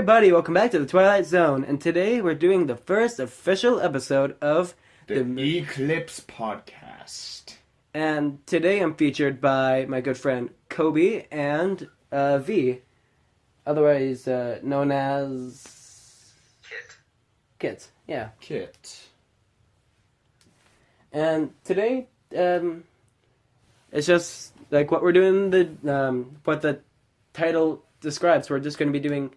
everybody, welcome back to the Twilight Zone, and today we're doing the first official episode of the Eclips podcast. And today I'm featured by my good friend Kobe and V, otherwise known as... Kit, yeah. Kit. And today, it's just like what we're doing, what the title describes. We're just going to be doing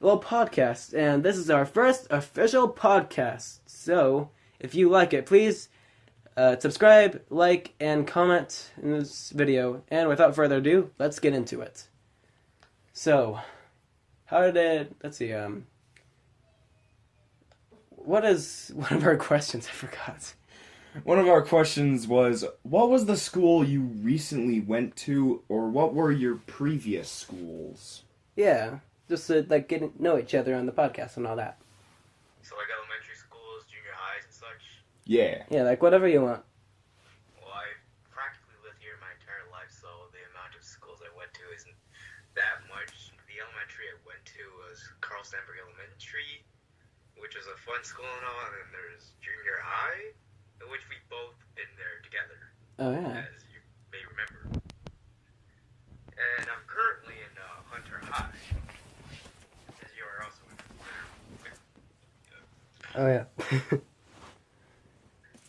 a little podcast, and this is our first official podcast. So, if you like it, please subscribe, like, and comment in this video. And without further ado, let's get into it. So, let's see, what is one of our questions? I forgot. One of our questions was, what was the school you recently went to, or what were your previous schools? Yeah, just to get to know each other on the podcast and all that. So like elementary schools, junior highs and such? Yeah. Yeah, like whatever you want. Well, I practically lived here my entire life, so the amount of schools I went to isn't that much. The elementary I went to was Carl Sandburg Elementary, which is a fun school and all, and then there's junior high, in which we both been there together. Oh, yeah. As you may remember. And I'm currently in Hunter High, as you are also in. Oh, yeah.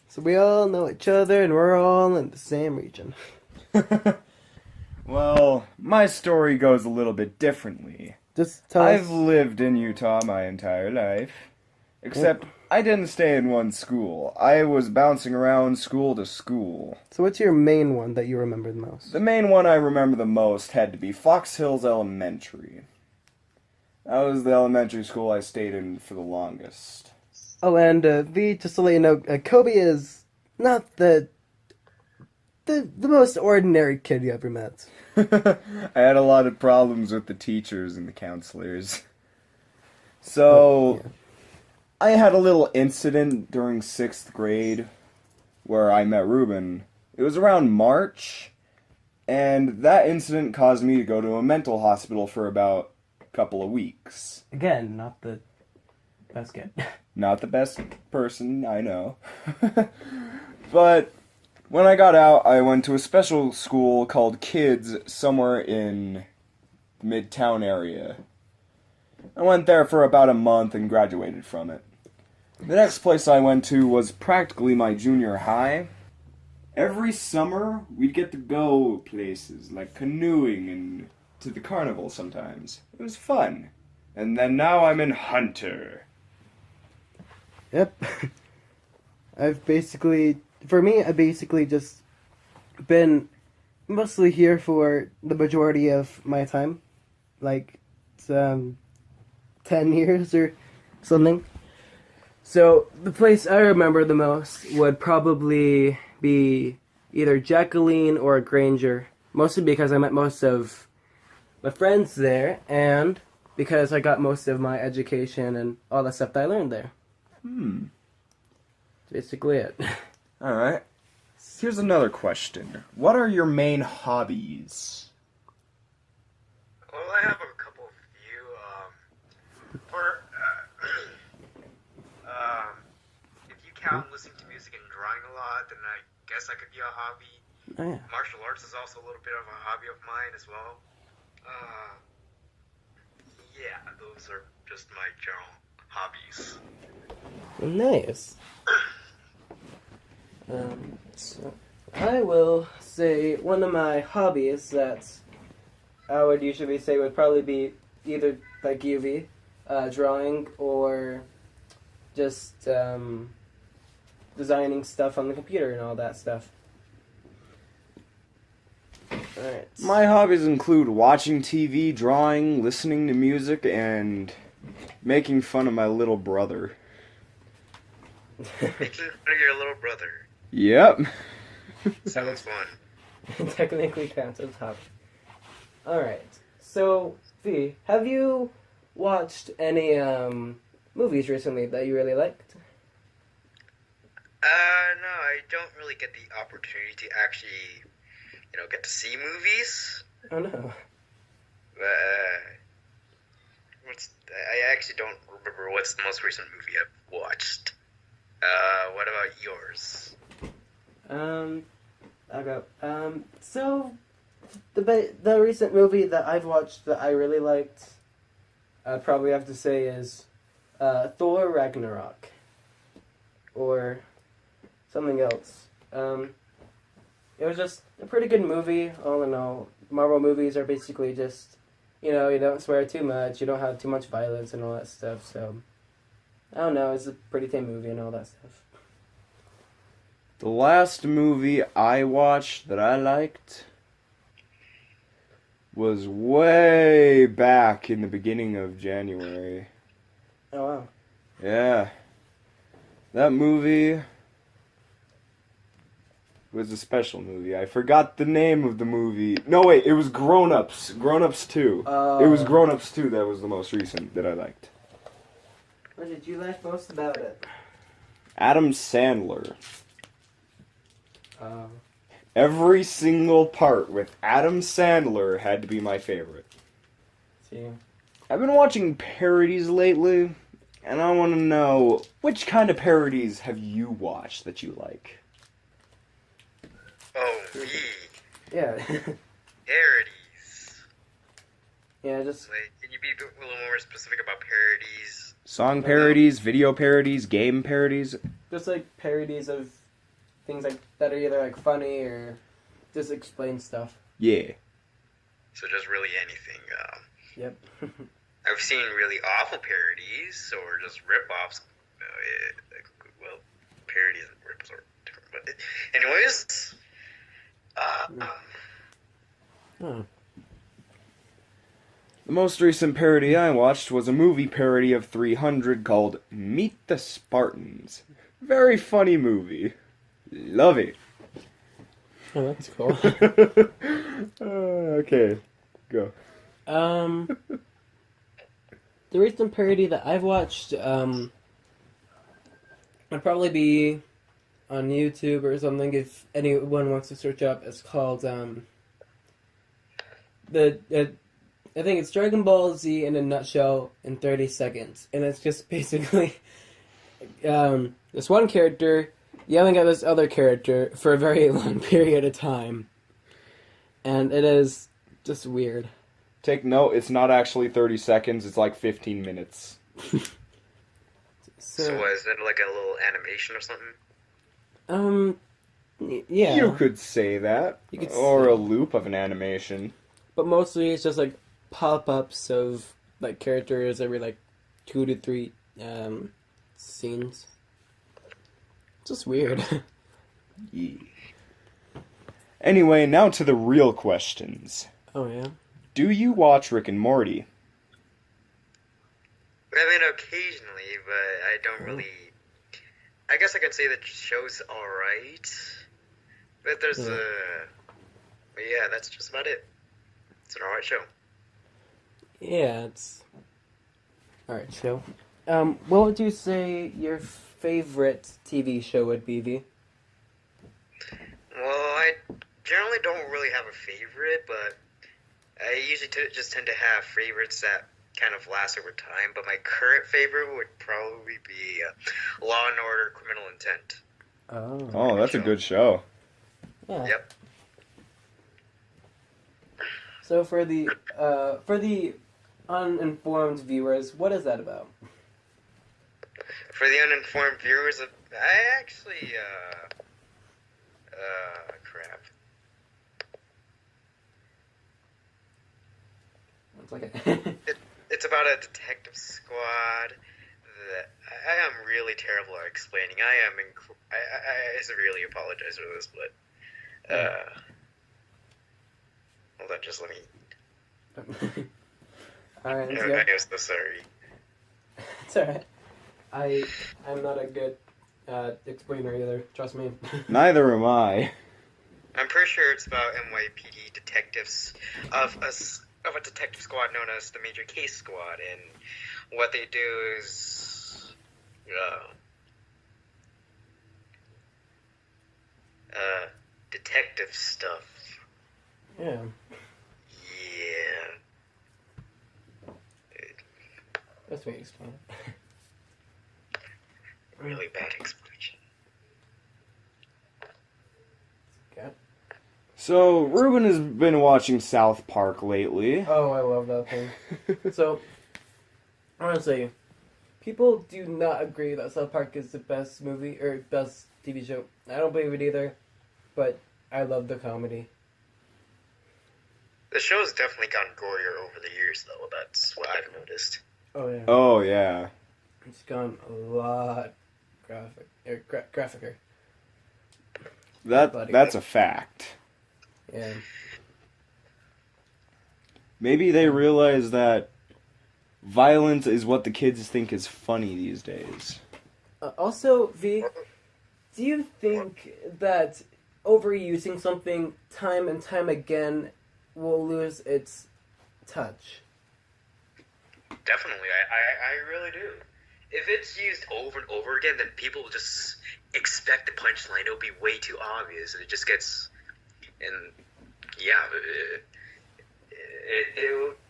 So we all know each other, and we're all in the same region. Well, my story goes a little bit differently. Just tell us. I've lived in Utah my entire life, except I didn't stay in one school. I was bouncing around school to school. So what's your main one that you remember the most? The main one I remember the most had to be Fox Hills Elementary. That was the elementary school I stayed in for the longest. Oh, and V, just to let you know, Kobe is not the most ordinary kid you ever met. I had a lot of problems with the teachers and the counselors. So, yeah. I had a little incident during 6th grade where I met Ruben. It was around March, and that incident caused me to go to a mental hospital for about a couple of weeks. Again, not the best kid. Not the best person, I know. But when I got out, I went to a special school called Kids somewhere in the Midtown area. I went there for about a month and graduated from it. The next place I went to was practically my junior high. Every summer, we'd get to go places like canoeing and to the carnival sometimes. It was fun. And then now I'm in Hunter. Yep. I've basically just been mostly here for the majority of my time. Like, 10 years or something. So, the place I remember the most would probably be either Jacqueline or Granger. Mostly because I met most of my friends there, and because I got most of my education and all the stuff that I learned there. Basically it. Alright. Here's another question. What are your main hobbies? Well, I have a couple few. If you count listening to music and drawing a lot, then I guess that could be a hobby. Oh, yeah. Martial arts is also a little bit of a hobby of mine as well. Yeah, those are just my general hobbies. Nice. So I will say one of my hobbies that I would usually say would probably be either like UV, drawing, or just designing stuff on the computer and all that stuff. Alright. My hobbies include watching TV, drawing, listening to music, and making fun of my little brother. Making fun of your little brother. Yep. Sounds fun. Technically counts as hobby. Alright. So, V, have you watched any movies recently that you really liked? No, I don't really get the opportunity to actually, get to see movies. Oh no. I actually don't remember what's the most recent movie I've watched. What about yours? I'll go. So the recent movie that I've watched that I really liked, I'd probably have to say is Thor Ragnarok, or something else. It was just a pretty good movie, all in all. Marvel movies are basically just, you don't swear too much, you don't have too much violence and all that stuff, so I don't know, it's a pretty tame movie and all that stuff. The last movie I watched that I liked was way back in the beginning of January. Oh, wow. Yeah. That movie was a special movie. I forgot the name of the movie. No, wait, it was Grown Ups. Grown Ups 2. It was Grown Ups 2 that was the most recent that I liked. What did you like most about it? Adam Sandler. Oh. Every single part with Adam Sandler had to be my favorite. See. I've been watching parodies lately, and I want to know, which kind of parodies have you watched that you like? Oh, me. Yeah. Parodies. Yeah, just... Like, can you be a little more specific about parodies? Song parodies, video parodies, game parodies? Just like parodies of things like that are either like funny or just explain stuff. Yeah. So just really anything. Yep. I've seen really awful parodies or just rip-offs. Well, parodies and rips are different. But anyways, Oh. The most recent parody I watched was a movie parody of 300 called Meet the Spartans. Very funny movie. Love it. Oh, that's cool. Okay, go. The recent parody that I've watched, would probably be on YouTube or something if anyone wants to search up. It's called, I think it's Dragon Ball Z in a nutshell in 30 seconds. And it's just basically, this one character yelling at this other character for a very long period of time. And it is just weird. Take note, it's not actually 30 seconds, it's like 15 minutes. so is it like a little animation or something? Yeah. You could say that. You could or say- a loop of an animation. But mostly it's just like pop-ups of like characters every like 2 to 3 scenes. Just weird. Yeah. Anyway, now to the real questions. Oh yeah. Do you watch Rick and Morty? I mean, occasionally, but I don't really... I guess I could say the show's alright. But there's Yeah. But yeah, that's just about it. It's an alright show. Yeah, it's alright. So, what would you say your favorite TV show would be, V? Well, I generally don't really have a favorite, but I usually just tend to have favorites that kind of last over time. But my current favorite would probably be Law and Order: Criminal Intent. Oh, that's a good show. Yeah. Yep. So for the uninformed viewers, what is that about? For the uninformed viewers, I actually, crap. It's like It's about a detective squad that I am really terrible at explaining. I severely apologize for this, but hold on, just let me. All right, let's I go. am so sorry. It's alright. I'm not a good explainer either. Trust me. Neither am I. I'm pretty sure it's about NYPD detectives of a detective squad known as the Major Case Squad, and what they do is detective stuff. Yeah. Yeah. That's me explain it. Really bad explanation. Okay. So, Ruben has been watching South Park lately. Oh, I love that thing. So, honestly, people do not agree that South Park is the best movie or best TV show. I don't believe it either, but I love the comedy. The show's definitely gotten gorier over the years, though. That's what I've noticed. Oh yeah, Oh, yeah. it's gone a lot graphicer. That's a fact. Yeah. Maybe they realize that violence is what the kids think is funny these days. Also, V, do you think that overusing something time and time again will lose its touch? Definitely, I really do. If it's used over and over again, then people will just expect the punchline. It'll be way too obvious, and it just gets. And yeah,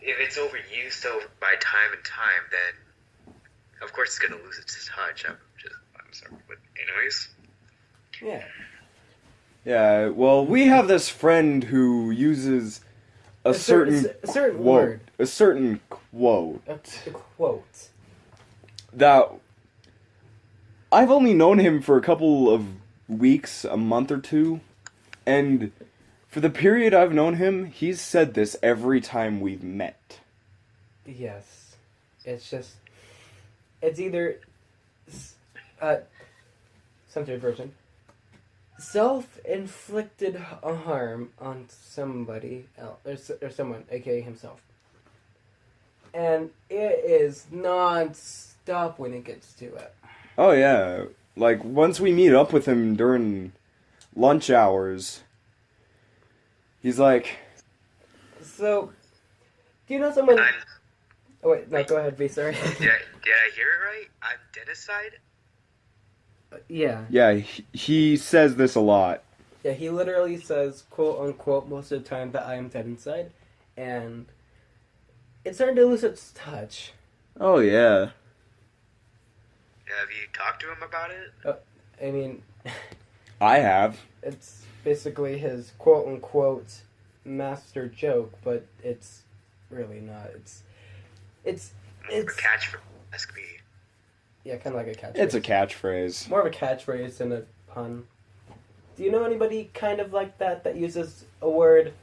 if it's overused by time and time, then of course it's gonna lose its touch. I'm sorry, but anyways. Yeah. Yeah, well, we have this friend who uses a certain certain quote, word. a certain quote A quote. that I've only known him for a couple of weeks, a month or two, and for the period I've known him, he's said this every time we've met. Yes. It's either censored version. Self-inflicted harm on somebody else, or someone, aka himself. And it is non-stop when it gets to it. Oh yeah, like once we meet up with him during lunch hours, he's like, So, do you know someone... I'm, Oh wait, no, go ahead, V, sorry. did I hear it right? I'm genocide? Yeah. yeah, he says this a lot. Yeah, he literally says, quote unquote, most of the time that I am dead inside. And it's starting to lose its touch. Oh yeah. Have you talked to him about it? I mean, I have. it's basically his quote unquote master joke, but it's really not. It's A catch for ask me. yeah, kind of like a catchphrase. It's a catchphrase. More of a catchphrase than a pun. Do you know anybody kind of like that uses a word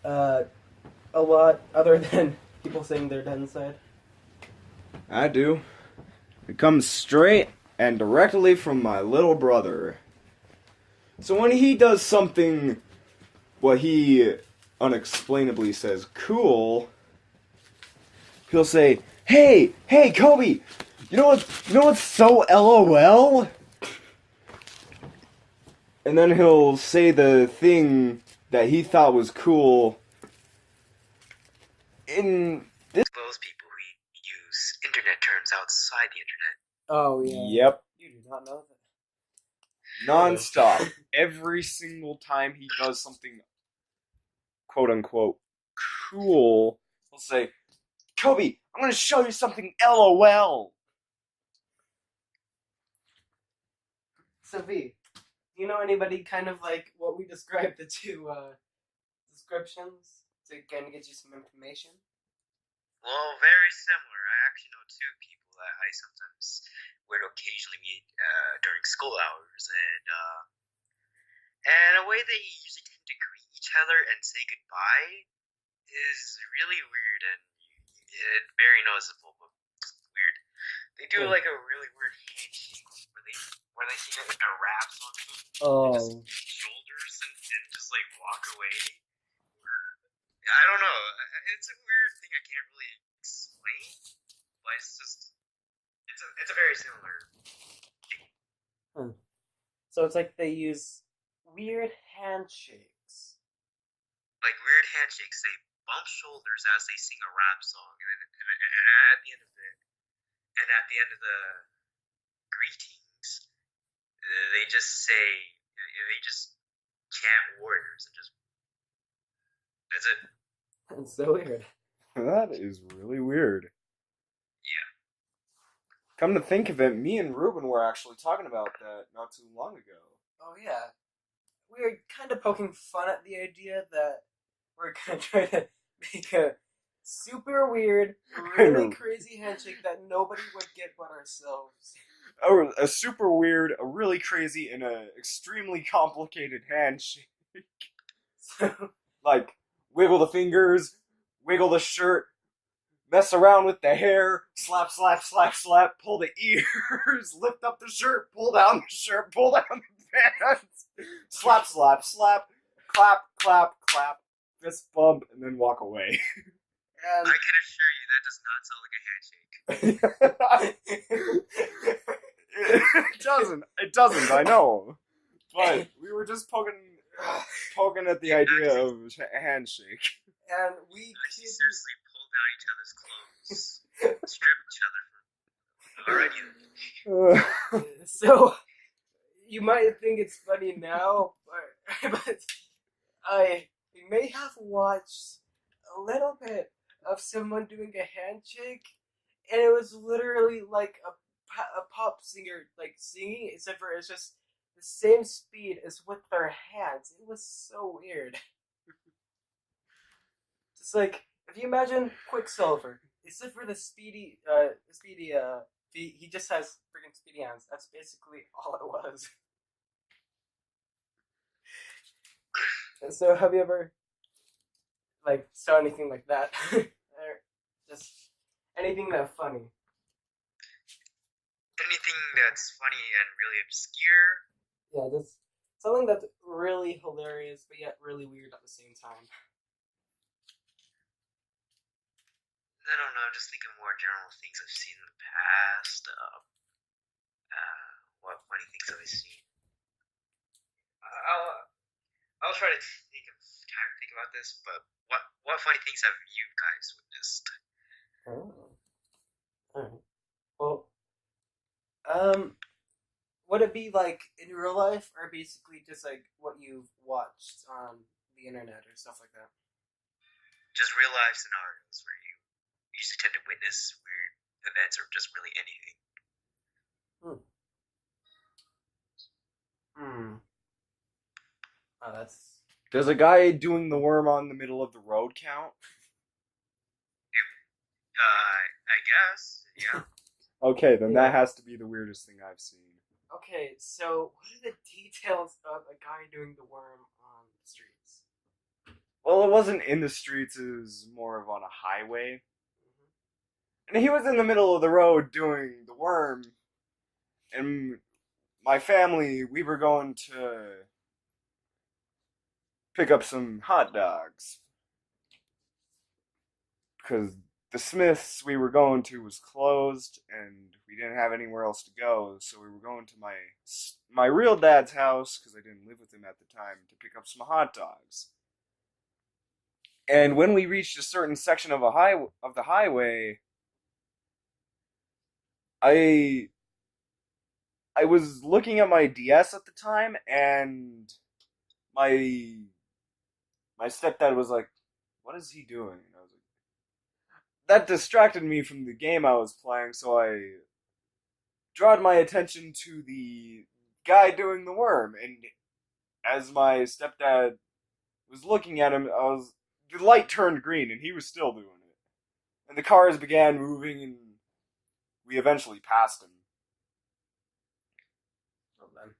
a lot other than people saying they're dead inside? I do. It comes straight and directly from my little brother. So when he does something, what he unexplainably says cool, he'll say, "Hey, Kobe, you know what's so LOL?" And then he'll say the thing that he thought was cool in this. Those people who use internet terms outside the internet. Oh yeah. Yep. You do not know that. Non-stop. Every single time he does something quote unquote cool, he'll say, "Kobe, I'm gonna show you something LOL." So V, do you know anybody kind of like what we described the two descriptions to kind of get you some information? Well, very similar. I actually know two people that I sometimes would occasionally meet during school hours, and a way they usually tend to greet each other and say goodbye is really weird and very noticeable, but weird. They do like a really weird handshake where they see it in their wraps on them. They just shoulders and just like walk away. I don't know. It's a weird thing I can't really explain, but it's a very similar. So it's like they use weird handshakes. Like weird handshakes, they bump shoulders as they sing a rap song, and at the end of the greetings, they just chant warriors and just that's it. It's so weird. That is really weird. Yeah. Come to think of it, me and Ruben were actually talking about that not too long ago. Oh yeah, we were kind of poking fun at the idea that we're gonna try to make a super weird, really crazy handshake that nobody would get but ourselves. Oh, a super weird, a really crazy, and a extremely complicated handshake. So Like, wiggle the fingers, wiggle the shirt, mess around with the hair, slap, slap, slap, slap, pull the ears, lift up the shirt, pull down the shirt, pull down the pants, slap, slap, slap, clap, clap, clap, fist bump, and then walk away. I can assure you that does not sound like a handshake. It doesn't, I know. But we were just poking at the idea of a handshake. And we Actually, seriously pull down each other's clothes, strip each other. Alrighty. So you might think it's funny now, but I may have watched a little bit of someone doing a handshake, and it was literally like a pop singer like singing, except for it's just the same speed as with their hands. It was so weird. Just like if you imagine Quicksilver, except for the speedy feet, he just has freaking speedy hands. That's basically all it was. And so, have you ever like saw anything like that, or just anything that funny? Anything that's funny and really obscure. Yeah, just something that's really hilarious but yet really weird at the same time. I don't know. I'm just thinking more general things I've seen in the past. What funny things have I seen? I'll try to think of time to think about this. But what funny things have you guys witnessed? Oh, alright. Well, would it be like in real life, or basically just like what you've watched on the internet or stuff like that? Just real life scenarios where you usually tend to witness weird events or just really anything. Oh, that's Does a guy doing the worm on the middle of the road count? I guess. Yeah. Okay, then Yeah. that has to be the weirdest thing I've seen. okay. So, what are the details of a guy doing the worm on the streets? Well, it wasn't in the streets, it was more of on a highway. And he was in the middle of the road doing the worm. And my family, we were going to pick up some hot dogs. Because the Smith's we were going to was closed, and we didn't have anywhere else to go, so we were going to my real dad's house, because I didn't live with him at the time, to pick up some hot dogs. And when we reached a certain section of the highway, I was looking at my DS at the time, and my stepdad was like, "What is he doing?" And I was like, that distracted me from the game I was playing, so I drawed my attention to the guy doing the worm. And as my stepdad was looking at him, the light turned green, and he was still doing it. And the cars began moving, and we eventually passed him. Well then,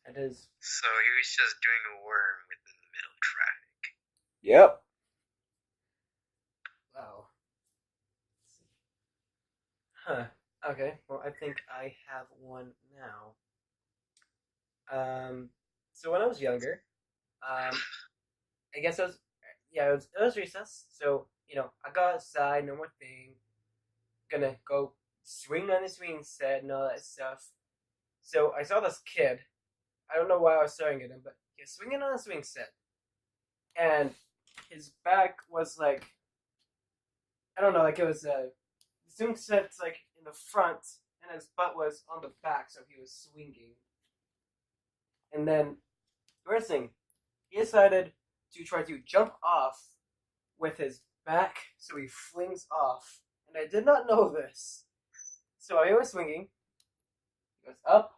it is. So he was just doing a worm within the middle of traffic. Yep. Wow. Huh. Okay. Well, I think I have one now. So when I was younger, I guess it was recess. So I got outside, no more thing. Gonna go swing on the swing set and all that stuff. So I saw this kid. I don't know why I was staring at him, but he was swinging on a swing set, and his back was like, I don't know, like it was the swing set's like in the front, and his butt was on the back, so he was swinging. And then, first thing, he decided to try to jump off with his back, so he flings off, and I did not know this. So I was swinging. He goes up,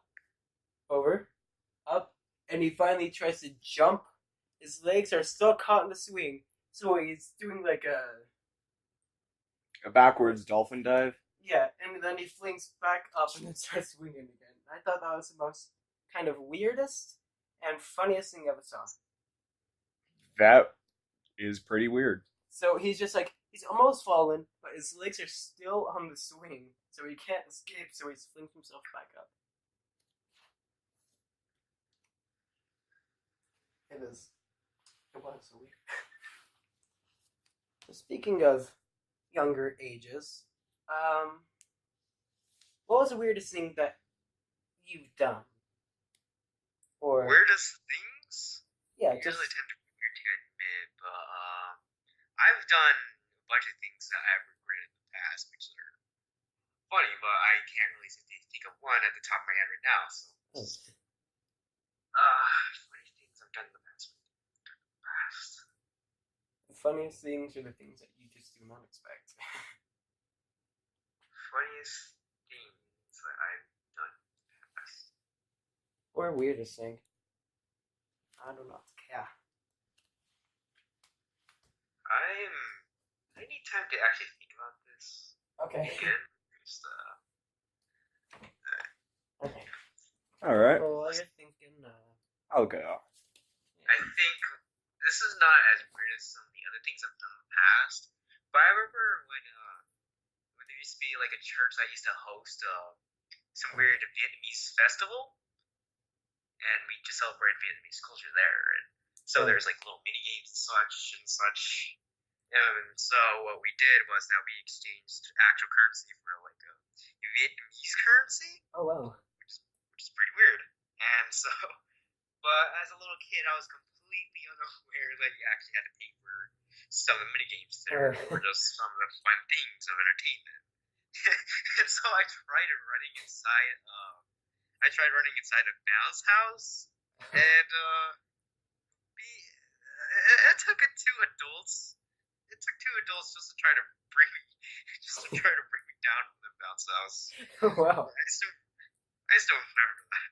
over, up, and he finally tries to jump. His legs are still caught in the swing, so he's doing like A backwards dolphin dive. yeah, and then he flings back up and then starts swinging again. I thought that was the most kind of weirdest and funniest thing I ever saw. That is pretty weird. So he's just like, he's almost fallen, but his legs are still on the swing, so he can't escape, so he flings himself back up. It was so weird. So speaking of younger ages, what was the weirdest thing that you've done? Or Weirdest things? yeah, Usually just tend to be weird to admit, but I've done a bunch of things that I've regretted in the past, which are funny, but I can't really think of one at the top of my head right now. So, funny things I've done in the past. the funniest things are the things that you just do not expect. Funniest things that I've done in the past. Or weirdest thing. I don't know. Yeah. I need time to actually think about this Okay. again. Just, Okay. All right, Well, while you're thinking, I'll go. I think this is not as weird as some of the other things I've done in the past, but I remember when there used to be like a church that used to host some weird Vietnamese festival, and we just celebrated Vietnamese culture there, and so there's like little mini games and such. And so what we did was that we exchanged actual currency for like a Vietnamese currency, oh wow. which is pretty weird. And so, but as a little kid, I was completely unaware that you actually had to pay for some of the mini games there, or just some of the fun things of entertainment. And so I tried running inside. A bounce house, and it took two adults. It took two adults just to try to bring me down from the bounce house. Wow. I still remember that.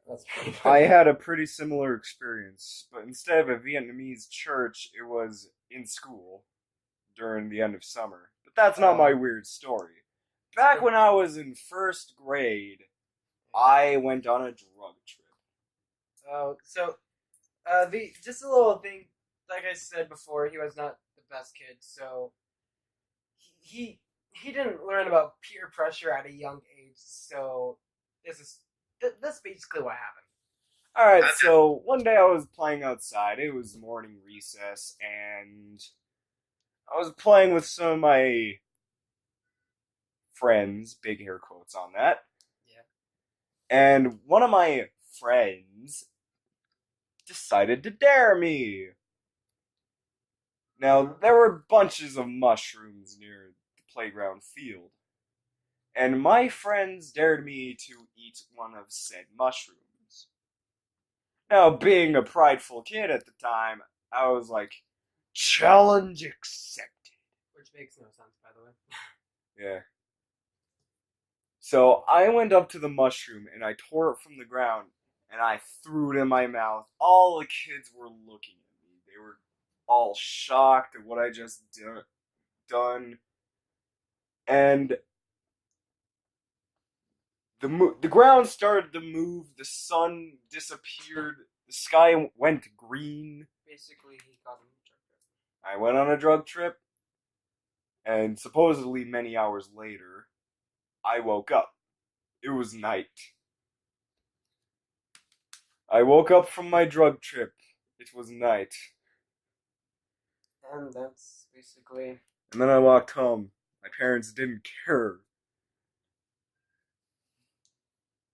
That's pretty I funny. had a pretty similar experience, but instead of a Vietnamese church, it was in school during the end of summer. But that's not my weird story. Back when I was in first grade, I went on a drug trip. Oh, so just a little thing. Like I said before, he was not the best kid, so he didn't learn about peer pressure at a young age. So that's basically what happened. Alright, so one day I was playing outside. It was morning recess, and I was playing with some of my friends, big air quotes on that. Yeah. And one of my friends decided to dare me. Now, there were bunches of mushrooms near the playground field, and my friends dared me to eat one of said mushrooms. Now, being a prideful kid at the time, I was like, challenge accepted. Which makes no sense, by the way. Yeah. So I went up to the mushroom and I tore it from the ground and I threw it in my mouth. All the kids were looking at me. They were all shocked at what I just done. And the ground started to move. The sun disappeared. The sky went green. Basically, he got him a drug trip. I went on a drug trip. And supposedly many hours later, I woke up. It was night. I woke up from my drug trip. It was night. And that's basically. And then I walked home. My parents didn't care.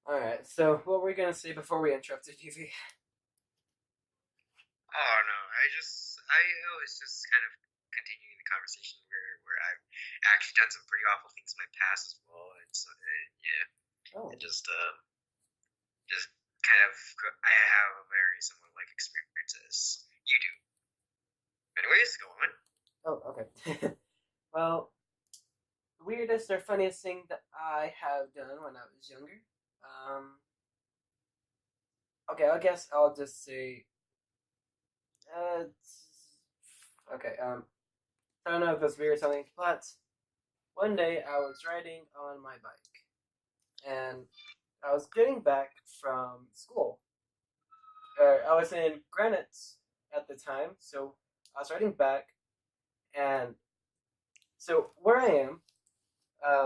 Alright, so what were we gonna say before we interrupted you? Oh no, I was just kind of continuing the conversation where I've actually done some pretty awful things in my past as well, and so yeah, Oh. it just kind of I have a very similar like experience as you do. Anyways, go on. Oh, okay. Well, weirdest or funniest thing that I have done when I was younger. Um, okay, I guess I'll just say. Okay. I don't know if that's weird or something, but one day I was riding on my bike and I was getting back from school. I was in Granite at the time, so I was riding back, and so where I am,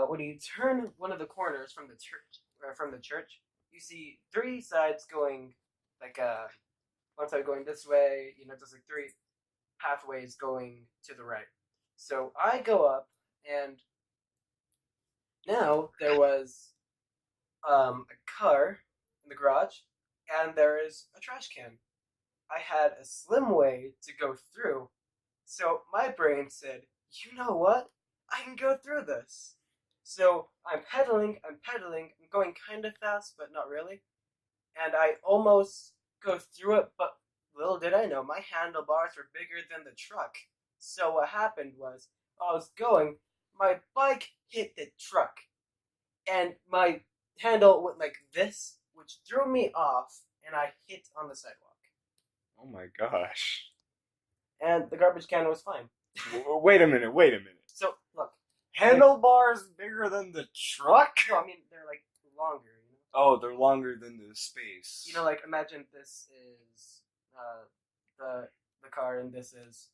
when you turn one of the corners from the church, you see three sides going like one side going this way, just like three pathways going to the right. So I go up, and now there was a car in the garage, and there is a trash can. I had a slim way to go through, so my brain said, "You know what? I can go through this." So I'm pedaling, I'm going kind of fast, but not really, and I almost go through it, but little did I know, my handlebars were bigger than the truck. So what happened was, I was going, my bike hit the truck, and my handle went like this, which threw me off, and I hit on the sidewalk. Oh my gosh. And the garbage can was fine. Wait a minute. So look, Handlebars bigger than the truck? no, I mean they're like longer. Oh, they're longer than the space. Like imagine this is the car, and this is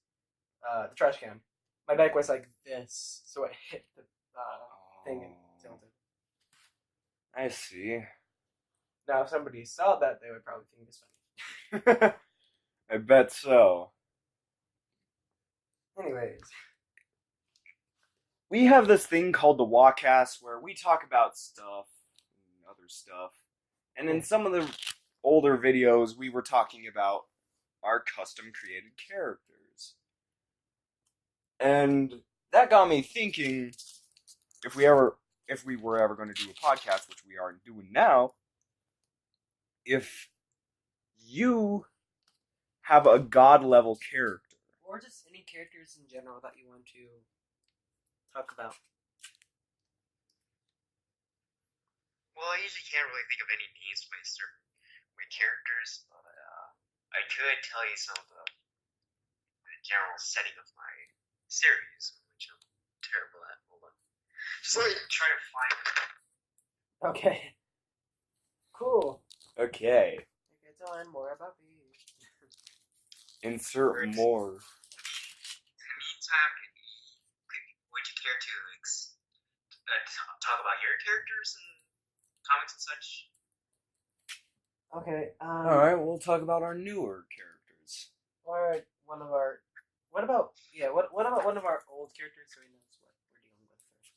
the trash can. My bike was like this, so it hit the thing and tilted. I see. Now, if somebody saw that, they would probably think it's funny. I bet so. Anyways, We have this thing called the Walkcast where we talk about stuff and other stuff. And in some of the older videos, we were talking about our custom created characters. And that got me thinking, if we were ever going to do a podcast, which we are doing now, if you have a god level character, or just any characters in general that you want to talk about. Well, I usually can't really think of any names for my characters, but I could tell you some of the general setting of my series, which I'm terrible at. Hold on. Just let me try to find it. Okay. Cool. okay, I get to learn more about me. insert more. In the meantime, would you care to talk about your characters and comics and such? Okay. Alright, we'll talk about our newer characters. Or one of our. What about one of our old characters so he knows what we're dealing with first?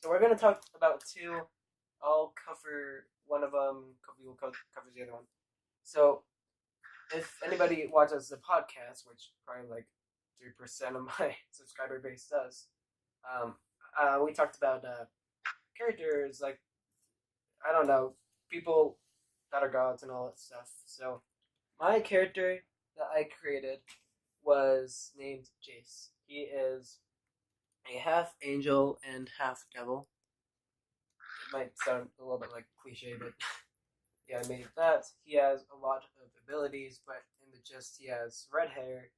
So we're gonna talk about two. I'll cover one of them. Kobe will cover the other one. So, if anybody watches the podcast, which probably like 3% of my subscriber base does, we talked about characters like, I don't know, people that are gods and all that stuff. So, my character that I created was named Jace. He is a half angel and half devil. It might sound a little bit like cliche, but yeah, I made that. He has a lot of abilities, but in the gist, he has red hair.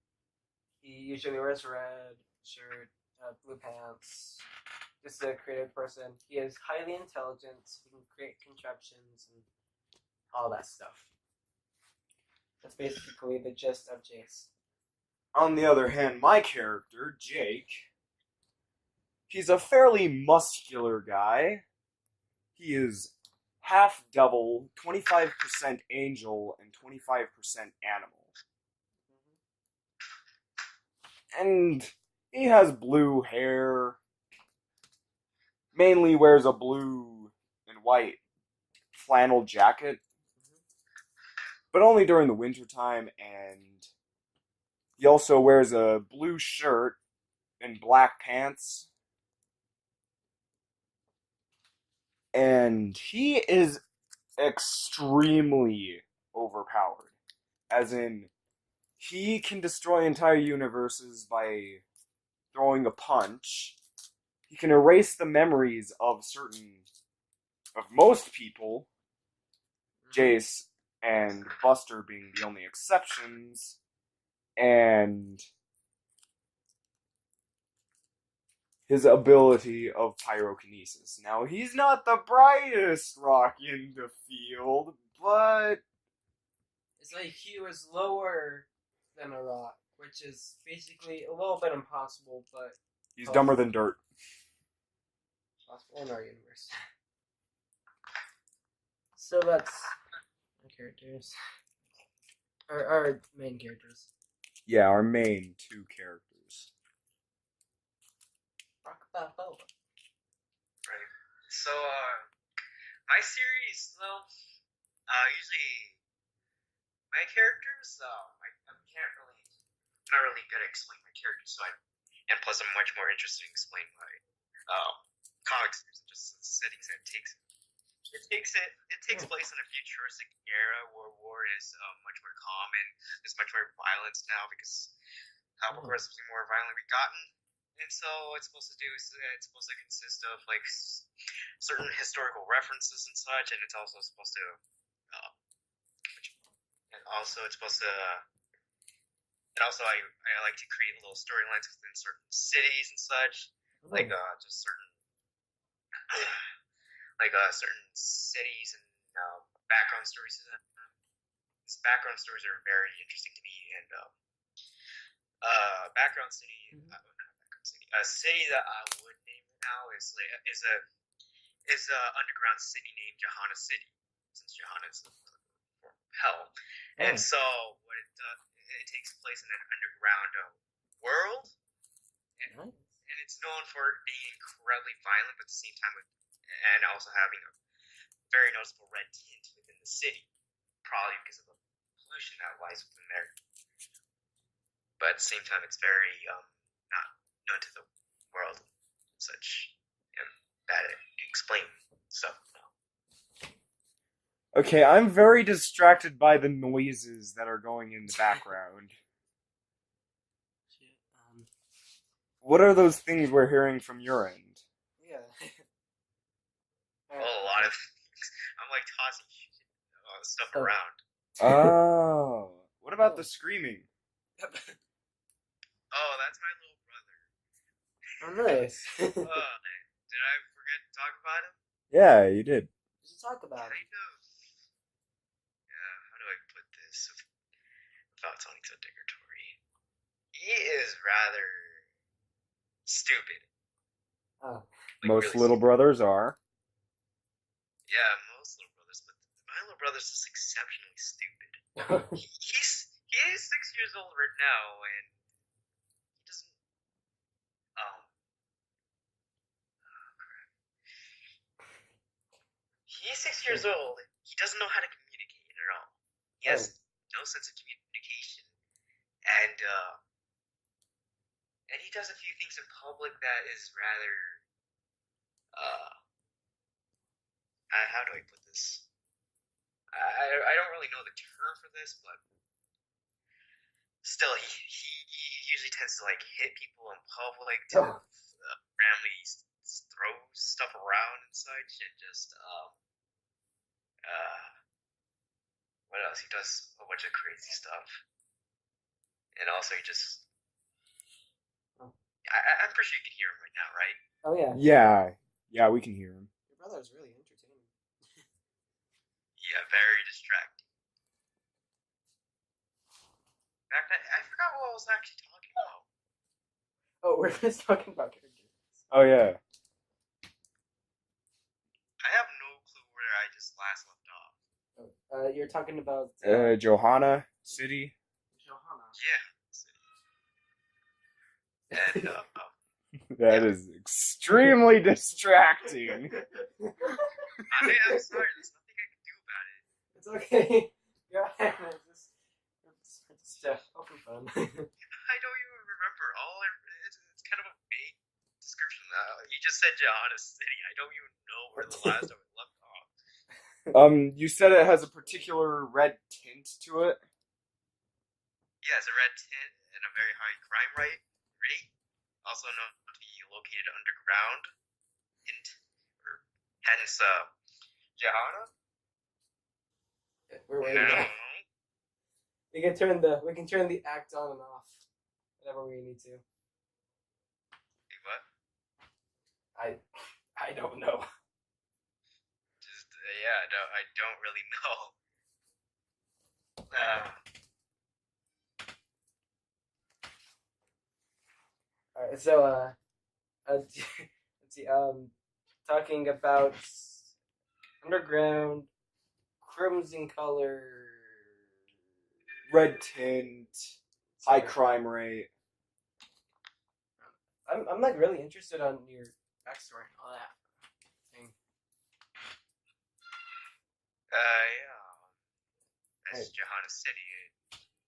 He usually wears red shirt, blue pants. Just a creative person. He is highly intelligent. He can create contraptions and all that stuff. That's basically the gist of Jace. On the other hand, my character, Jake, he's a fairly muscular guy. He is half devil, 25% angel, and 25% animal. And he has blue hair, mainly wears a blue and white flannel jacket, but only during the wintertime, and he also wears a blue shirt and black pants. And he is extremely overpowered. As in, he can destroy entire universes by throwing a punch. he can erase the memories of most people, Jace and Buster being the only exceptions, and his ability of pyrokinesis. Now, he's not the brightest rock in the field, but It's like he was lower than a rock, which is basically a little bit impossible, but he's dumber than dirt. possible in our universe. So that's our characters. Our main characters. Yeah, our main two characters. Rock Balboa. Right. So, my series, though, usually my characters, I'm not really good at explaining my characters, and plus I'm much more interested in explaining my, comic series and just the settings that it takes. It takes place in a futuristic era where war is much more common. There's much more violence now because how progressively more violently we've gotten. And so what it's supposed to do is it's supposed to consist of like certain historical references and such, and it's also supposed to, and also I like to create little storylines within certain cities and such, like just certain certain cities and background stories to them. These background stories are very interesting to me, and background city, not background city, a city that I would name now is a underground city named Johanna City, since Johanna is the form of hell, and so what it does, it takes place in an underground world, and it's known for being incredibly violent, but at the same time and also having a very noticeable red tint within the city, probably because of the pollution that lies within there. But at the same time, it's very not known to the world, such bad at explaining stuff. Okay, I'm very distracted by the noises that are going in the background. What are those things we're hearing from your end? Yeah. A lot of things. I'm like tossing stuff around. Oh. What about the screaming? Oh, that's my little brother. Oh, nice. Did I forget to talk about him? Yeah, you did. We should talk about it. Kind of. Yeah, how do I put this without sounding so degradatory? He is rather stupid. Oh. Like, Most really little stupid. brothers are. Yeah, most little brothers, but my little brother's just exceptionally stupid. He is 6 years old right now, and he doesn't. Oh crap! He's 6 years old. He doesn't know how to communicate at all. He has no sense of communication, and he does a few things in public that is rather how do I put this? I don't really know the term for this, but still, he usually tends to like hit people in public to randomly throw stuff around and such, and just what else? He does a bunch of crazy stuff, and also he just. I'm pretty sure you can hear him right now, right? Oh yeah. Yeah, we can hear him. Your brother's really entertaining. Yeah, very distracting. In fact, I forgot what I was actually talking about. Oh, we're just talking about characters. Oh yeah. I have no clue where I just last left off. You're talking about Johanna City. Johanna. Yeah. And That is extremely distracting. I'm sorry, there's nothing I can do about it. It's okay. Yeah, it's just open fun. I don't even remember. It's kind of a vague description. You just said Johanna City. I don't even know where the last time I left off. You said it has a particular red tint to it. Yeah, it's a red tint and a very high crime rate. also known to be located underground, or hence Jahana. We're waiting. No, We can turn the act on and off whenever we need to. what? I don't know. Just yeah, I don't really know. All right, so let's see. Talking about underground, crimson color, Red tint, high crime rate. I'm like really interested on your backstory and all that thing. Yeah, that's Johanna City,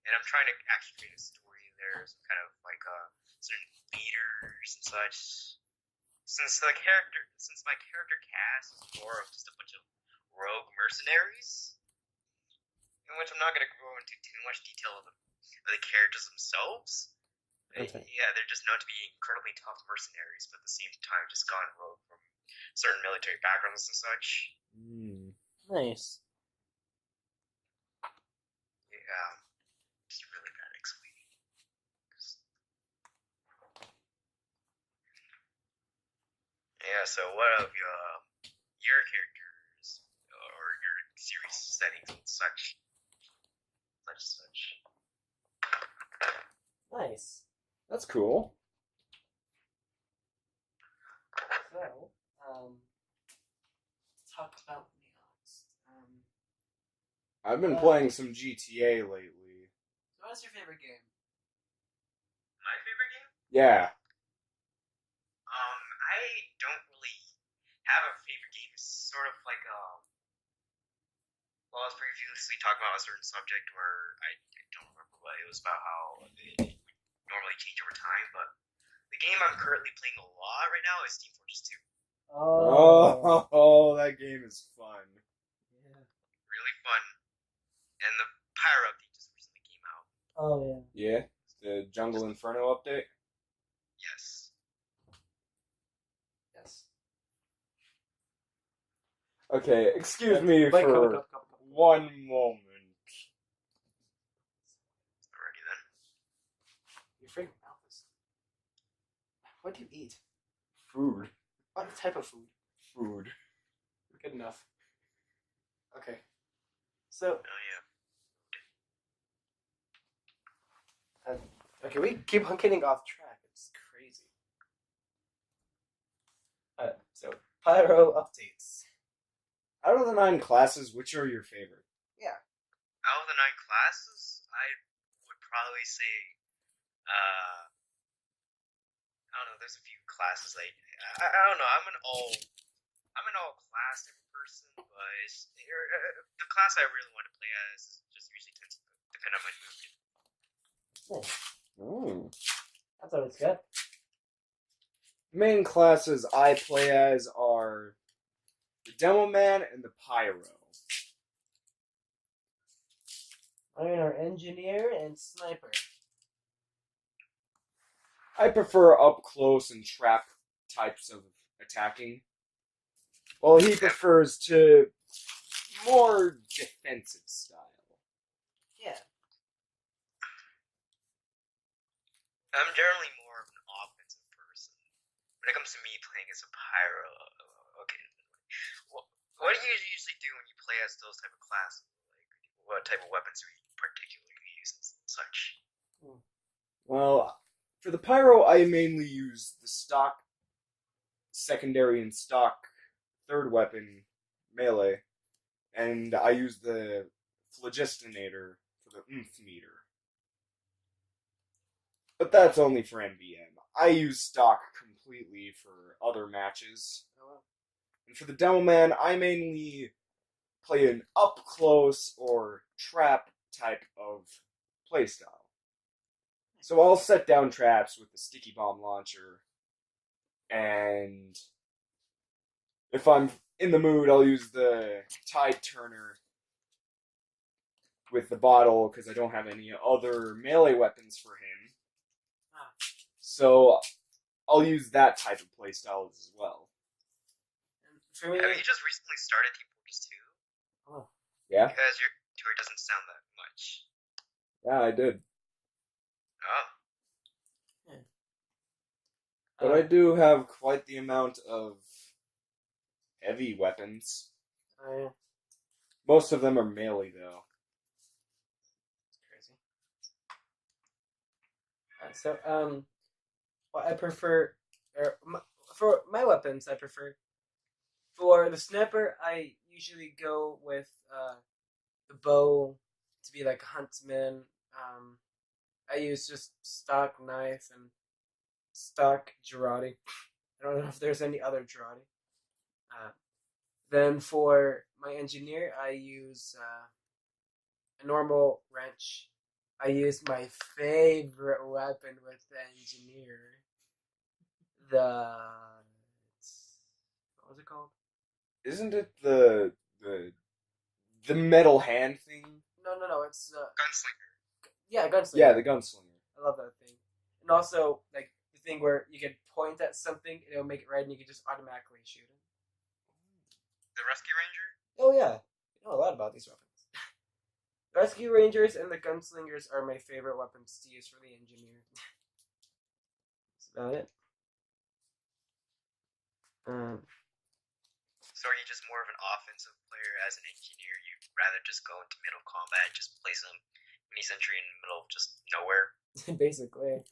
and I'm trying to actually create a story there, some kind of like certain leaders and such. Since my character cast is more of just a bunch of rogue mercenaries, in which I'm not going to go into too much detail of the characters themselves. Okay. Yeah, they're just known to be incredibly tough mercenaries, but at the same time just gone rogue from certain military backgrounds and such. Nice. Yeah, just really bad explaining. Yeah, so what of your characters or your series settings and such? Nice. That's cool. So, let's talk about next. I've been playing some GTA lately. So what's your favorite game? My favorite game? Yeah. I don't really have a favorite game. It's sort of like well, I was previously talking about a certain subject where I don't remember what it was about, how it would normally change over time, but the game I'm currently playing a lot right now is Team Fortress 2. Oh, that game is fun. Yeah. Really fun. And the Pyro update just recently came out. Oh yeah. Yeah? The Jungle Inferno update? Yes. Yes. Okay, excuse me for one moment. Alrighty then. Your favorite mouth is. What do you eat? Food. What type of food? Food. Good enough. Okay. So, Oh yeah. okay, we keep on getting off track. It's crazy. So Pyro updates. Out of the 9 classes, which are your favorite? Out of the 9 classes, I would probably say, I don't know. There's a few classes I don't know. I'm an all class type of person, but the class I really want to play as just usually tends to depend on my mood. Nice. Oh. That's always good. Main classes I play as are the Demo Man and the Pyro. Mine are engineer and sniper. I prefer up close and trap types of attacking, while he prefers to more defensive style. Yeah. I'm generally more of an offensive person. When it comes to me playing as a Pyro, okay. What do you usually do when you play as those type of classes? Like, what type of weapons do you particularly use and such? Well, for the Pyro, I mainly use the stock secondary and stock third weapon, melee, and I use the Phlogistinator for the oomph meter. But that's only for NBM. I use stock completely for other matches. And for the Demo Man, I mainly play an up-close or trap type of playstyle. So I'll set down traps with the Sticky Bomb Launcher, and if I'm in the mood, I'll use the Tide Turner with the bottle, because I don't have any other melee weapons for him. So I'll use that type of playstyle as well. For me, Have you just recently started Team Fortress 2? oh, Yeah, Because your tour doesn't sound that much. yeah, I did. Oh. But I do have quite the amount of heavy weapons. yeah, Most of them are melee, though. it's crazy. Well, I prefer, for my weapons, I prefer. For the sniper, I usually go with the bow to be like a huntsman. I use just stock knife and stock Girardi. I don't know if there's any other Girardi. Then for my engineer, I use a normal wrench. I use my favorite weapon with the engineer. The what was it called? Isn't it the metal hand thing? No. It's Gunslinger. yeah, gunslinger. Yeah, the gunslinger. I love that thing. And also like the thing where you can point at something and it'll make it red and you can just automatically shoot it. The Rescue Ranger? Oh yeah, you know a lot about these weapons. Rescue Rangers and the Gunslingers are my favorite weapons to use for the engineer. That's about it. So are you just more of an offensive player as an engineer? You'd rather just go into middle combat and just play some mini sentry in the middle of just nowhere? Basically.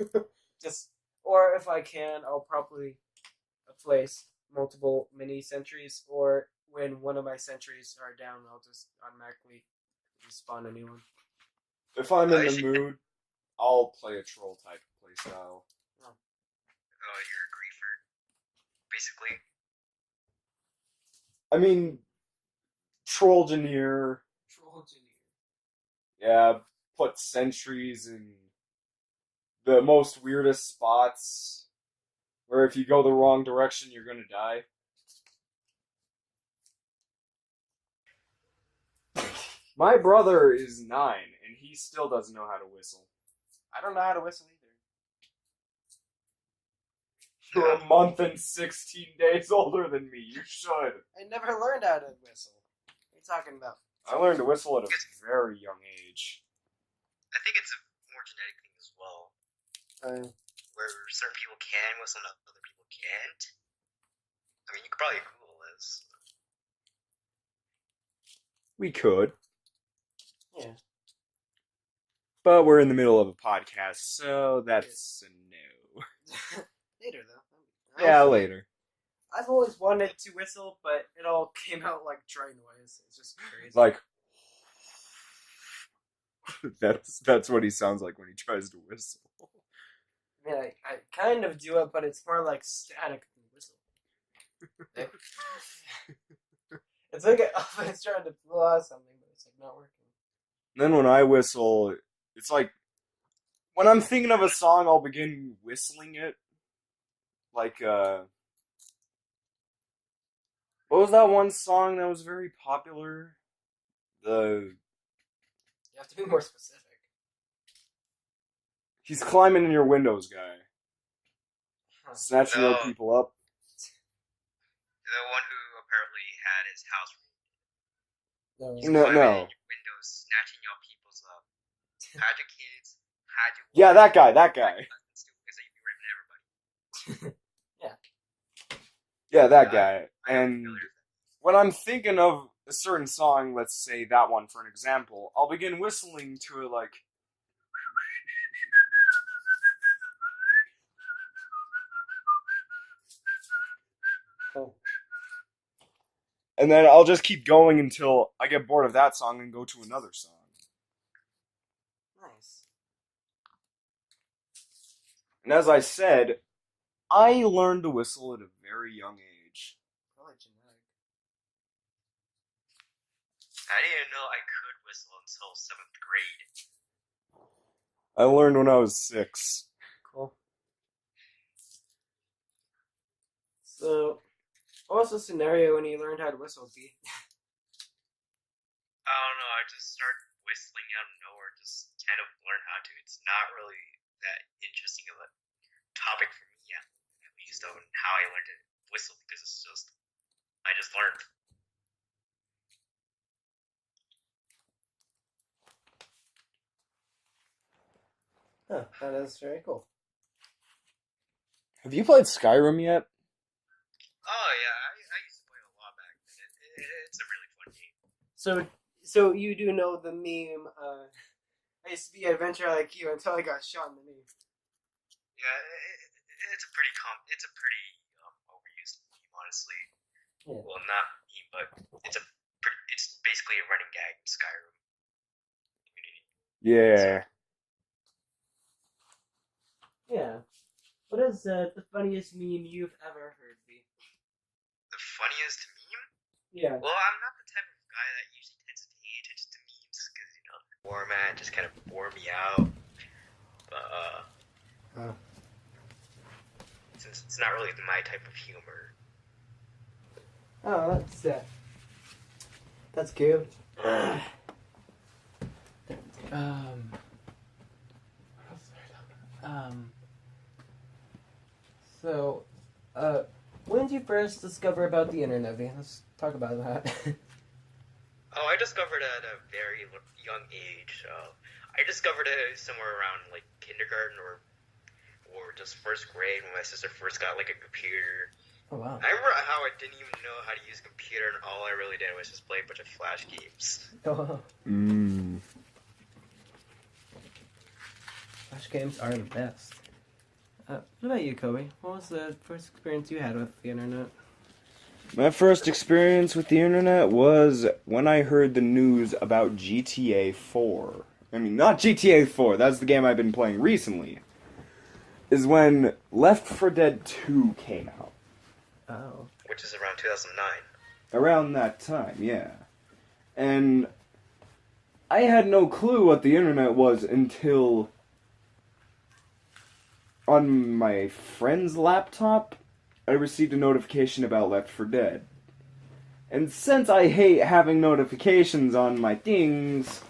Just or if I can, I'll probably place multiple mini sentries, or when one of my sentries are down, I'll just automatically respawn a new one. If I'm in the mood, I'll play a troll type playstyle. Oh, you're a griefer. Basically. I mean, Trollegeneer. Trollegeneer. Yeah, put sentries in the most weirdest spots where if you go the wrong direction, you're gonna die. My brother is 9, and he still doesn't know how to whistle. I don't know how to whistle either. You're a month and 16 days older than me. You should. I never learned how to whistle. What are you talking about? I learned to whistle at a very young age. I think it's a more genetic thing as well. Where certain people can whistle and other people can't. I mean, you could probably Google this. We could. Yeah. But we're in the middle of a podcast, so that's a no. Later, though. Yeah, later. I've always wanted to whistle, but it all came out like dry noise. It's just crazy. Like, that's what he sounds like when he tries to whistle. I mean, I kind of do it, but it's more like static than whistle. It's like it's trying to blow out something, but it's like not working. And then when I whistle, it's like when I'm thinking of a song, I'll begin whistling it. Like, what was that one song that was very popular? You have to be more specific. He's climbing in your windows, guy. Snatching No. other people up. The one who apparently had his house raided. He's No. climbing in your windows, snatching your peoples up. Had your kids, had your Yeah, wife, that guy. because you'd be raping everybody. Yeah, that guy. I don't And feel your- when I'm thinking of a certain song, let's say that one for an example, I'll begin whistling to it like. And then I'll just keep going until I get bored of that song and go to another song. Nice. And as I said, I learned to whistle at a very young age. Probably genetic. I didn't know I could whistle until 7th grade. I learned when I was 6. Cool. So, what was the scenario when you learned how to whistle, B? I don't know, I just started whistling out of nowhere, just kind of learn how to. It's not really that interesting of a topic for me, yeah, at how I learned to whistle because I just learned. Huh, that is very cool. Have you played Skyrim yet? Oh yeah, I used to play it a lot back then. It's a really fun game. So you do know the meme, I used to be an adventurer like you until I got shot in the knee. Yeah, it's a pretty overused meme, honestly. Yeah. Well, not meme, but it's basically a running gag in Skyrim community. Yeah. Yeah. What is the funniest meme you've ever heard, B? The funniest meme? Yeah. Well, I'm not the type of guy that usually tends to pay attention to memes because the format just kind of bore me out. But since it's not really my type of humor. Oh, that's cute. So, when did you first discover about the internet, V? Let's talk about that. Oh, I discovered it at a very young age. I discovered it somewhere around like kindergarten or just first grade when my sister first got like a computer. Oh, wow. I remember how I didn't even know how to use a computer, and all I really did was just play a bunch of Flash games. Oh. Flash games are the best. What about you, Kobe? What was the first experience you had with the internet? My first experience with the internet was when I heard the news about GTA 4. I mean, not GTA 4, that's the game I've been playing recently. Is when Left 4 Dead 2 came out. Oh. Which is around 2009. Around that time, yeah. And I had no clue what the internet was until on my friend's laptop, I received a notification about Left 4 Dead. And since I hate having notifications on my things,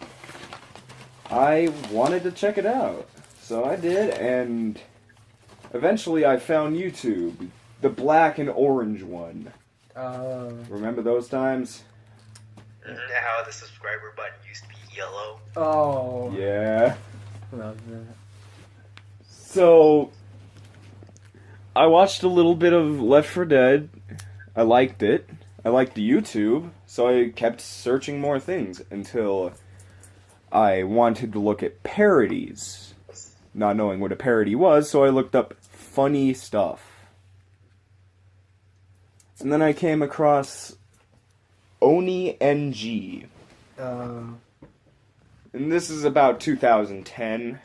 I wanted to check it out. So I did, and eventually I found YouTube. The black and orange one. Remember those times? How the subscriber button used to be yellow. Oh. Yeah. Love that. So, I watched a little bit of Left 4 Dead. I liked it. I liked the YouTube, so I kept searching more things until I wanted to look at parodies. Not knowing what a parody was, so I looked up funny stuff. And then I came across Oni NG. And this is about 2010,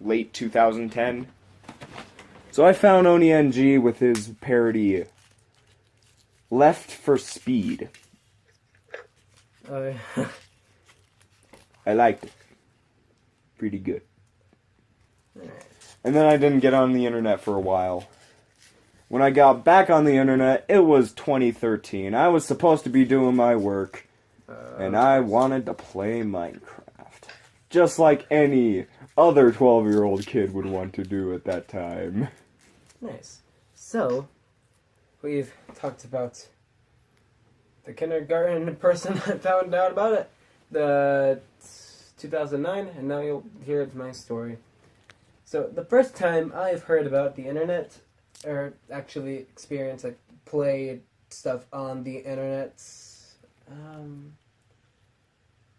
late 2010. So I found Oni NG with his parody Left for Speed. I liked it. Pretty good. And then I didn't get on the internet for a while. When I got back on the internet, it was 2013. I was supposed to be doing my work, and I wanted to play Minecraft. Just like any other 12-year-old kid would want to do at that time. Nice. So, we've talked about the kindergarten person that found out about it, the 2009, and now you'll hear my story. So, the first time I've heard about the internet, or actually experienced, like, played stuff on the internet,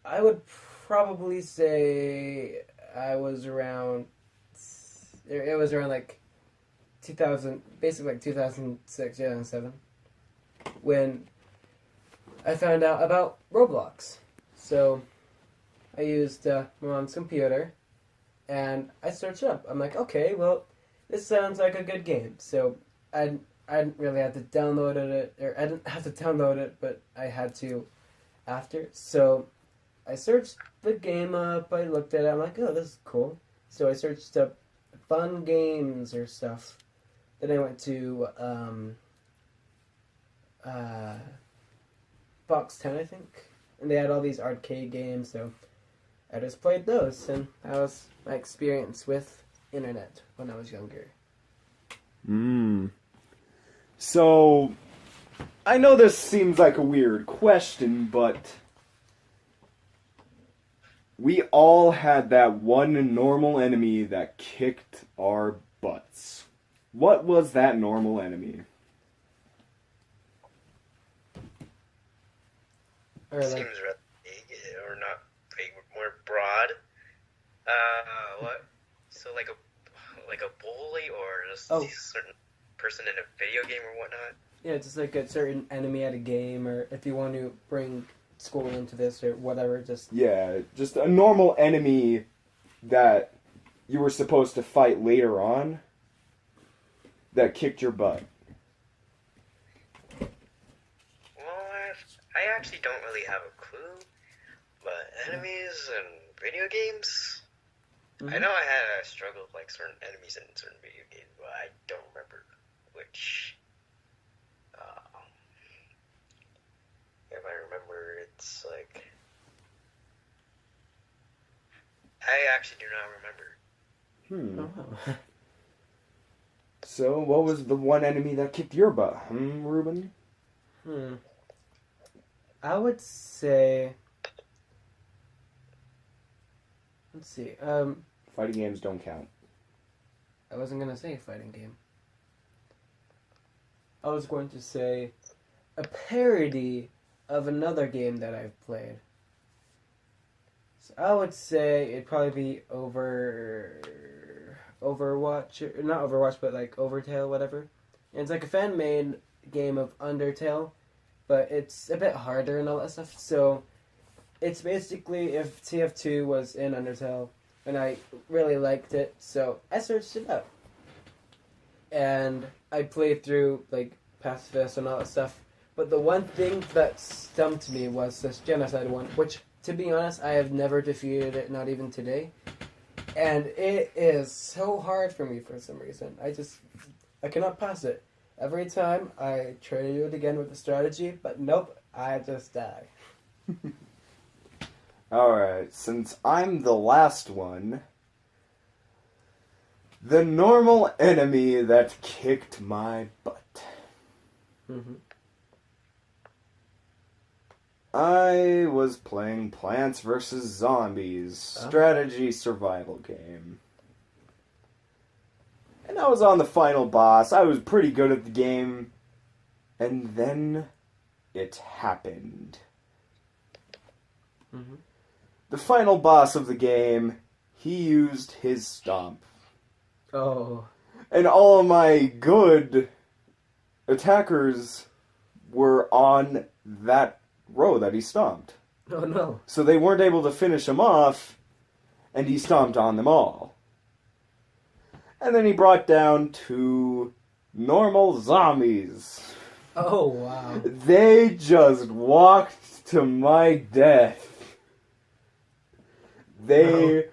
I would probably say I was around, it was around, like, 2000, basically, like, 2006, 2007, when I found out about Roblox. So, I used my mom's computer, and I searched it up. I'm like, okay, well, this sounds like a good game. So I didn't really have to download it, or I didn't have to download it, but I had to after. So I searched the game up, I looked at it, I'm like, oh, this is cool. So I searched up fun games or stuff. Then I went to Box 10, I think. And they had all these arcade games, so I just played those, and that was my experience with internet when I was younger. So, I know this seems like a weird question, but we all had that one normal enemy that kicked our butts. What was that normal enemy? Or like, Seems rather big, or not big, more broad. What? So like a bully, or just Oh. a certain person in a video game or whatnot? yeah, just like a certain enemy at a game, or if you want to bring school into this or whatever, just Yeah, just a normal enemy that you were supposed to fight later on that kicked your butt. Well, I actually don't really have a clue, but enemies and video games. I know I had a struggle with like certain enemies in certain video games, but I don't remember which. If I remember, it's like I actually do not remember. Oh. So, what was the one enemy that kicked your butt, Ruben? I would say, let's see, Fighting games don't count. I wasn't gonna say fighting game. I was going to say a parody of another game that I've played. So I would say it'd probably be Overwatch, or not Overwatch, but like Overtale, whatever. And it's like a fan-made game of Undertale, but it's a bit harder and all that stuff. So it's basically if TF2 was in Undertale, and I really liked it, so I searched it up. And I played through like pacifist and all that stuff. But the one thing that stumped me was this genocide one, which, to be honest, I have never defeated it, not even today. And it is so hard for me for some reason. I cannot pass it. Every time I try to do it again with the strategy, but nope, I just die. Alright, since I'm the last one, the normal enemy that kicked my butt. Mm-hmm. I was playing Plants vs. Zombies, strategy survival game. And I was on the final boss. I was pretty good at the game. And then it happened. Mm-hmm. The final boss of the game, he used his stomp. Oh. And all of my good attackers were on that row that he stomped. Oh no. So they weren't able to finish him off, and he stomped on them all. And then he brought down 2 normal zombies. Oh wow. They just walked to my death. I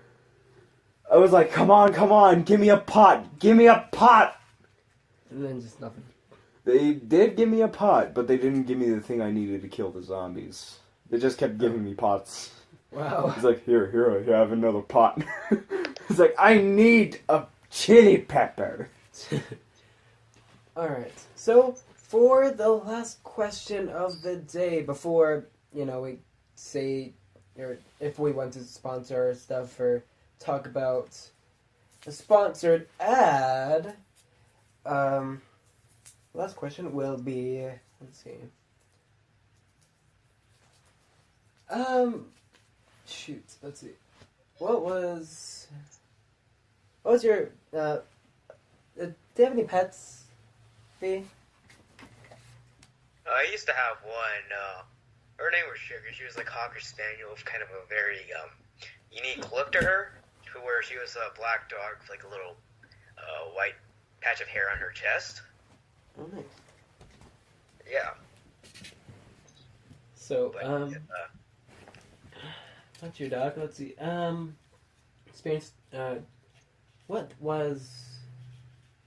was like, come on, give me a pot. And then just nothing. They did give me a pot, but they didn't give me the thing I needed to kill the zombies. They just kept giving me pots. Wow. He's like, here, I have another pot. He's like, I need a chili pepper. Alright, so for the last question of the day, before, we say, or if we want to sponsor our stuff or talk about a sponsored ad, last question will be, let's see. Let's see. What was your, do you have any pets, V? I used to have one. Her name was Sugar. She was like Cocker Spaniel with kind of a very unique look to her, to where she was a black dog with like a little white patch of hair on her chest. Oh, nice. Yeah. So, But, what's your dog? Let's see. Experience. What was?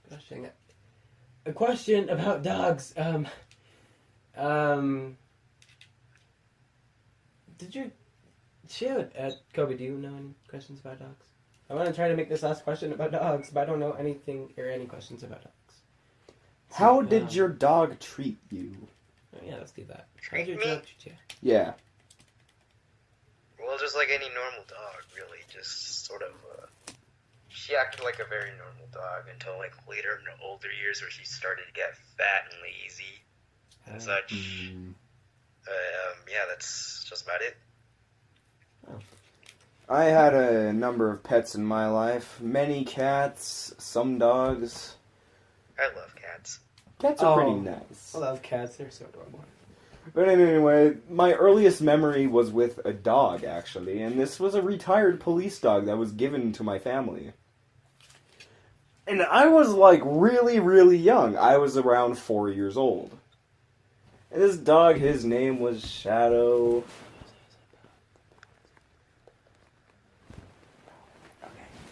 Gosh dang it. A question about dogs. Did you? Shoot. Kobe, do you know any questions about dogs? I want to try to make this last question about dogs, but I don't know anything or any questions about dogs. How did your dog treat you? Oh, yeah, let's do that. Treat How'd your me? dog treat you? Yeah. Well, just like any normal dog, really. Just sort of, she acted like a very normal dog until, like, later in the older years where she started to get fat and lazy and such. Yeah, that's just about it. I had a number of pets in my life. Many cats, some dogs. I love cats. Cats are pretty Oh. nice. I love cats. They're so adorable. But anyway, my earliest memory was with a dog, actually. And this was a retired police dog that was given to my family. And I was, like, really, really young. I was around 4 years old. And this dog, his name was Shadow.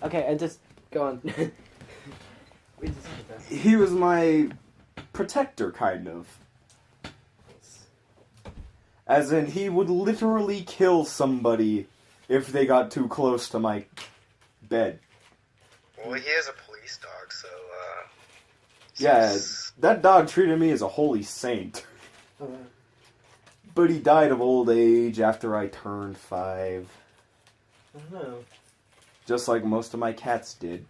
Okay, and just go on. He was my protector, kind of. As in, he would literally kill somebody if they got too close to my bed. Well, he is a police dog, so, Yeah, he's- that dog treated me as a holy saint. Okay. But he died of old age after I turned 5. I don't know. Just like most of my cats did.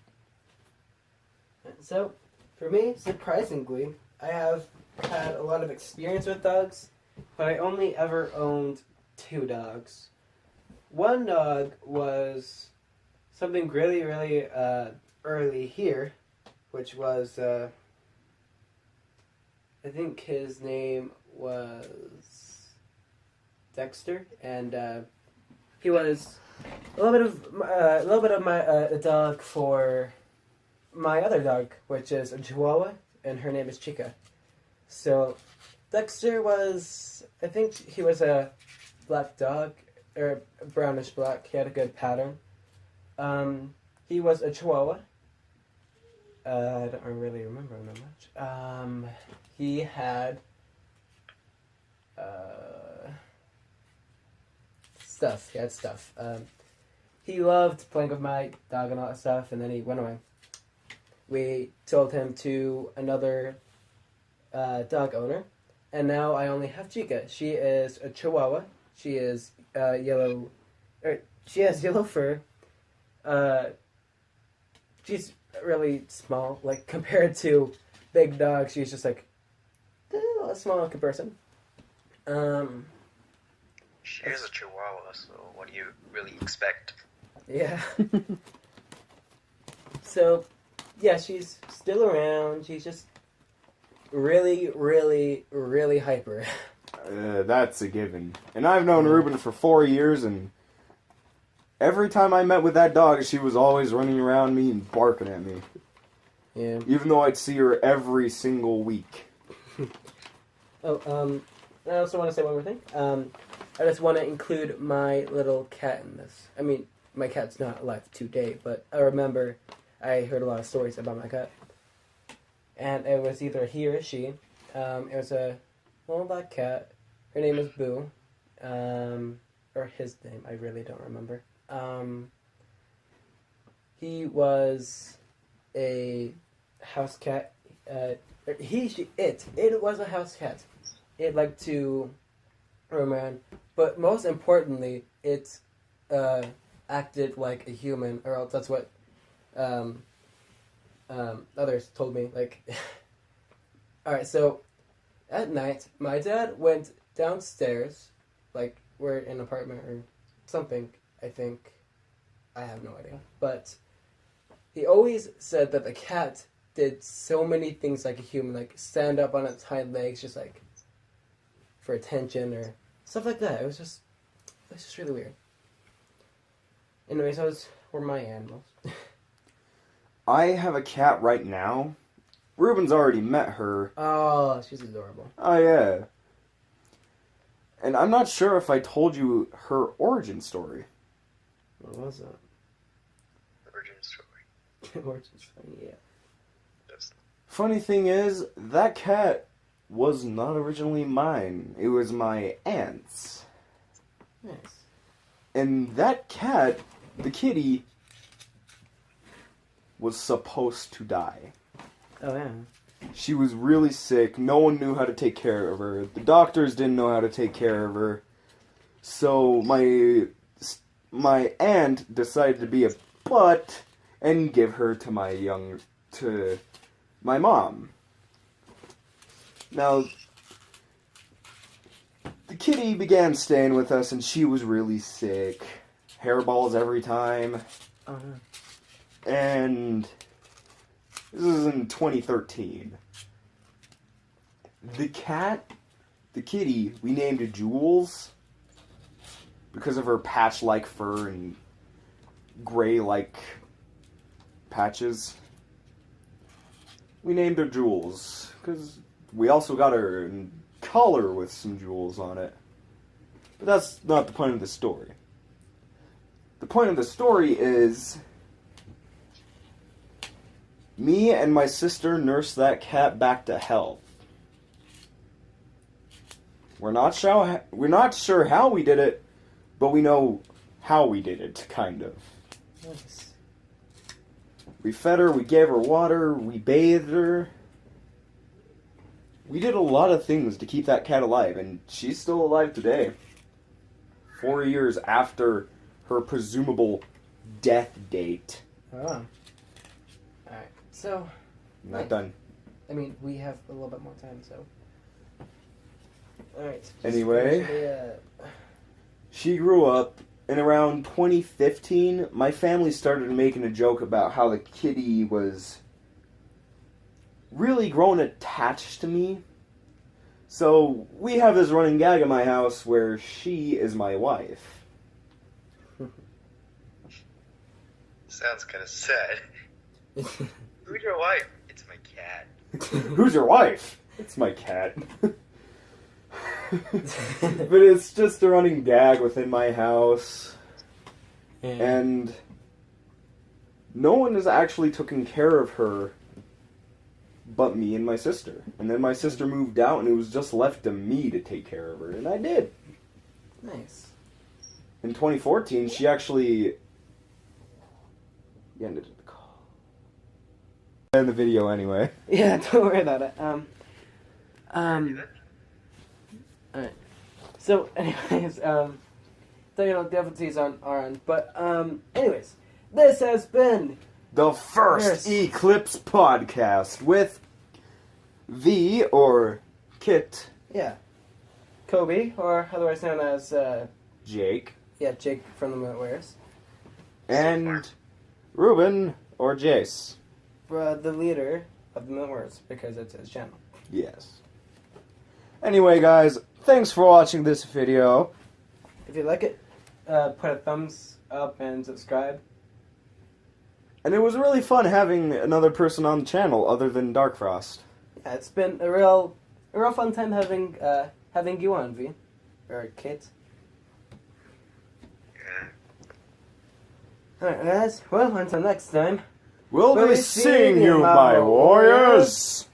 So, for me, surprisingly, I have had a lot of experience with dogs, but I only ever owned 2 dogs. One dog was something really, really early here, which was, I think his name was Dexter, and he was a little bit of my a dog for my other dog, which is a Chihuahua, and her name is Chica. So Dexter was, I think he was a black dog, or brownish black. He had a good pattern. He was a Chihuahua. I don't really remember him that much. He had stuff. He had stuff. He loved playing with my dog and all that stuff, and then he went away. We sold him to another dog owner, and now I only have Chica. She is a Chihuahua. She is yellow. She has yellow fur. She's really small, like compared to big dogs. She's just like a small comparison. She is a Chihuahua, so what do you really expect? Yeah. So, yeah, she's still around. She's just really, really, really hyper. That's a given. And I've known Ruben for 4 years, and every time I met with that dog, she was always running around me and barking at me. Yeah. Even though I'd see her every single week. Oh, I also want to say one more thing. I just want to include my little cat in this. I mean, my cat's not alive today, but I remember I heard a lot of stories about my cat. And it was either he or she. It was a little black cat. Her name is Boo. Or his name, I really don't remember. He was a house cat. It was a house cat. It liked to roam around, but most importantly, it acted like a human, or else that's what others told me. Like, all right, so at night, my dad went downstairs, like we're in an apartment or something. I think, I have no idea, but he always said that the cat did so many things like a human, like stand up on its hind legs, just like for attention or stuff like that. It was just really weird. Anyways, those were my animals. I have a cat right now. Ruben's already met her. Oh, she's adorable. Oh, yeah. And I'm not sure if I told you her origin story. What was that? Origin story. Origin story, yeah. That's Funny thing is, that cat was not originally mine. It was my aunt's. Nice. And that cat, the kitty, was supposed to die. Oh, yeah. She was really sick. No one knew how to take care of her. The doctors didn't know how to take care of her. So my aunt decided to be a butt and give her to my mom. Now, the kitty began staying with us, and she was really sick. Hairballs every time. And this is in 2013. The kitty, we named it Jules because of her patch-like fur and gray-like patches. We named her Jules because we also got her a collar with some jewels on it. But that's not the point of the story. The point of the story is me and my sister nursed that cat back to health. We're not sure how we did it, but we know how we did it, kind of. Nice. We fed her, we gave her water, we bathed her. We did a lot of things to keep that cat alive, and she's still alive today. 4 years after her presumable death date. Oh. Alright, so... I'm not done. I mean, we have a little bit more time, so... Alright. Anyway, she grew up, and around 2015, my family started making a joke about how the kitty was really grown attached to me. So we have this running gag in my house where she is my wife. Sounds kind of sad. Who's your wife? It's my cat. Who's your wife? It's my cat. But it's just a running gag within my house. And no one has actually taken care of her but me and my sister. And then my sister moved out, and it was just left to me to take care of her, and I did. Nice. In 2014, she actually ended the call. In the video anyway. Yeah, don't worry about it. Alright. So, anyways, technical difficulties on our end. But, anyways, this has been The first Eclips podcast with V or Kit, yeah, Kobe, or otherwise known as, Jake, yeah, Jake from the Mootwares. and Ruben or Jace. The leader of the Mootwares, because it's his channel. Yes. Anyway, guys, thanks for watching this video. If you like it, put a thumbs up and subscribe. And it was really fun having another person on the channel other than Darkfrost. Yeah, it's been a real fun time having you on, V, or Kit. Yeah. Alright, guys. Well, until next time. We'll be seeing you, my warriors!